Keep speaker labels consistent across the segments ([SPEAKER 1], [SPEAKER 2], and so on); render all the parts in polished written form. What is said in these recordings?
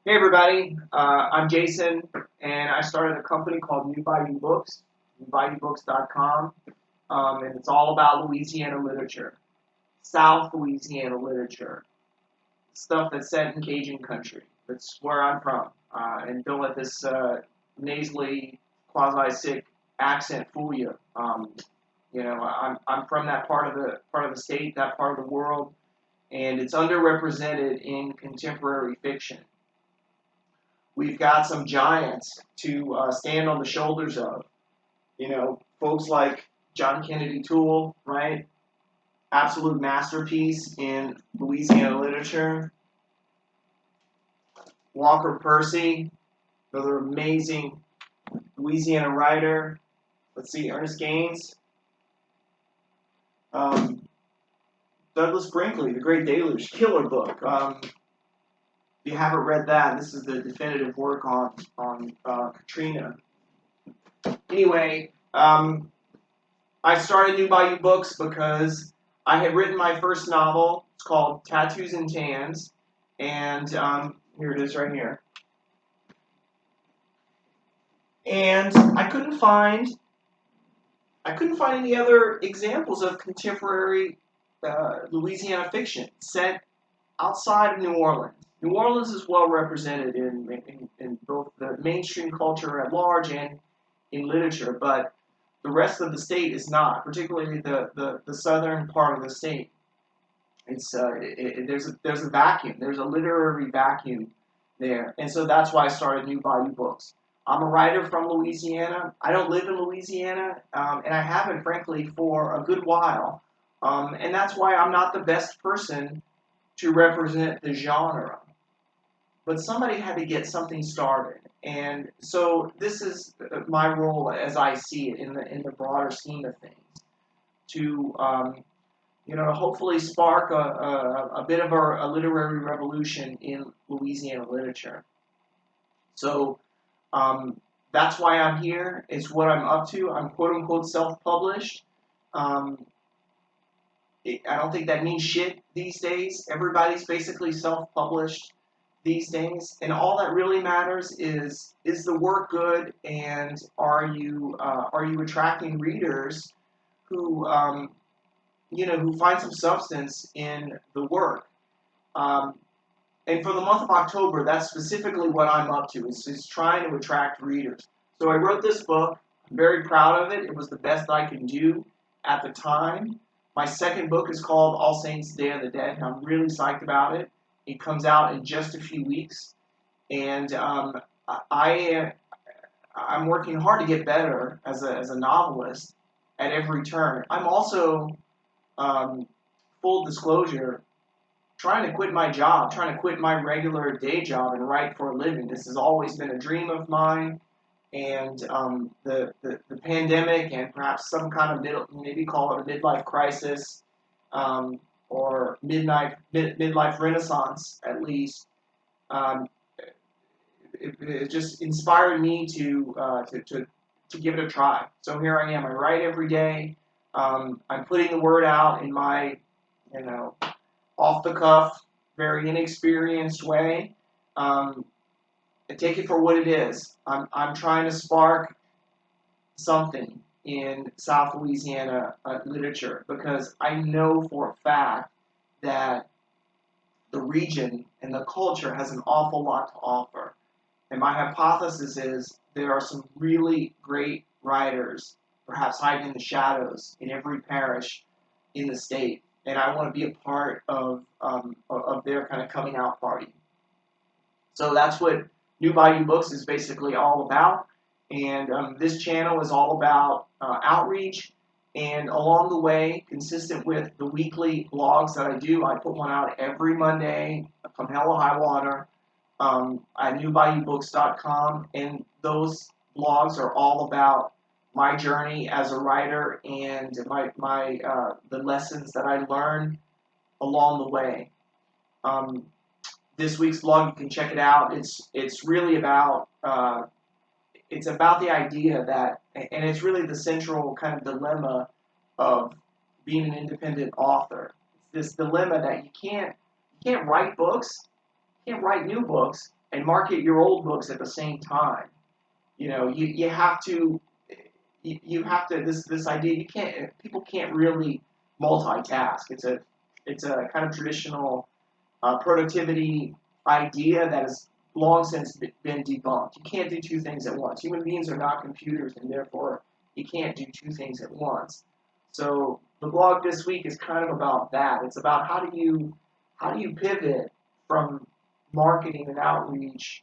[SPEAKER 1] Hey everybody, I'm Jason, and I started a company called New Bayou Books, newbayoubooks.com, and it's all about Louisiana literature, South Louisiana literature, stuff that's set in Cajun country. That's where I'm from, and don't let this nasally, quasi-sick accent fool you. I'm from that part of the state, that part of the world, and it's underrepresented in contemporary fiction. We've got some giants to stand on the shoulders of. Folks like John Kennedy Toole, right? Absolute masterpiece in Louisiana literature. Walker Percy, another amazing Louisiana writer. Let's see, Ernest Gaines. Um, Douglas Brinkley, The Great Deluge, killer book. If you haven't read that, this is the definitive work on Katrina. Anyway, I started New Bayou Books because I had written my first novel. It's called Tattoos and Tans, and here it is right here. And I couldn't find any other examples of contemporary Louisiana fiction set outside of New Orleans. New Orleans is well represented in both the mainstream culture at large and in literature, but the rest of the state is not, particularly the southern part of the state. There's a vacuum. There's a literary vacuum there, and so that's why I started New Bayou Books. I'm a writer from Louisiana. I don't live in Louisiana, and I haven't, frankly, for a good while. And that's why I'm not the best person to represent the genre. But somebody had to get something started, and so this is my role as I see it in the broader scheme of things to to hopefully spark a bit of a literary revolution in Louisiana literature. So that's why I'm here. It's what I'm up to. I'm quote unquote self-published. Um, I don't think that means shit these days. Everybody's basically self-published these days, and all that really matters is the work good, and are you attracting readers who who find some substance in the work. Um, and for the month of October, that's specifically what I'm up to, is trying to attract readers. So I wrote this book. I'm very proud of it. It was the best I could do at the time. My second book is called All Saints Day of the Dead, and I'm really psyched about it. It comes out in just a few weeks, and I I'm working hard to get better as a novelist at every turn. I'm also um, full disclosure, trying to quit my job, trying to quit my regular day job and write for a living. This has always been a dream of mine, and the pandemic and perhaps some kind of maybe call it a midlife crisis, or midlife renaissance at least. Um, it just inspired me to give it a try. So here I am. I write every day. I'm putting the word out in my you know off the cuff, very inexperienced way. Um, I take it for what it is. I'm trying to spark something in South Louisiana literature because I know for a fact that the region and the culture has an awful lot to offer. And my hypothesis is there are some really great writers, perhaps hiding in the shadows in every parish in the state. And I want to be a part of their kind of coming out party. So that's what New Bayou Books is basically all about. And this channel is all about outreach. And along the way, consistent with the weekly blogs that I do, I put one out every Monday, come hell or high water, at newbayoubooks.com. And those blogs are all about my journey as a writer and the lessons that I learned along the way. Um, this week's blog, you can check it out. It's really about the idea that, and it's really the central kind of dilemma of being an independent author. It's this dilemma that you can't write books, you can't write new books and market your old books at the same time. You know, you have to you have to this idea you can't people can't really multitask. It's a kind of traditional productivity idea that has long since been debunked. You can't do two things at once. Human beings are not computers, and therefore you can't do two things at once. So the blog this week is kind of about that. It's about how do you pivot from marketing and outreach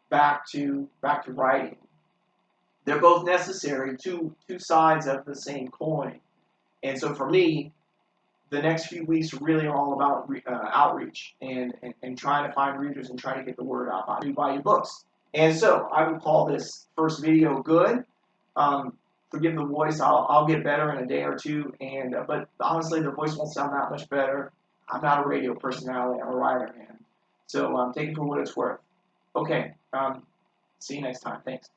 [SPEAKER 1] back to writing. They're both necessary, two sides of the same coin. And so for me, the next few weeks really are all about outreach and trying to find readers and trying to get the word out about new Bayou Books. And so I would call this first video good. Forgive the voice. I'll get better in a day or two. But honestly, the voice won't sound that much better. I'm not a radio personality. I'm a writer, man. So take it for what it's worth. Okay. See you next time. Thanks.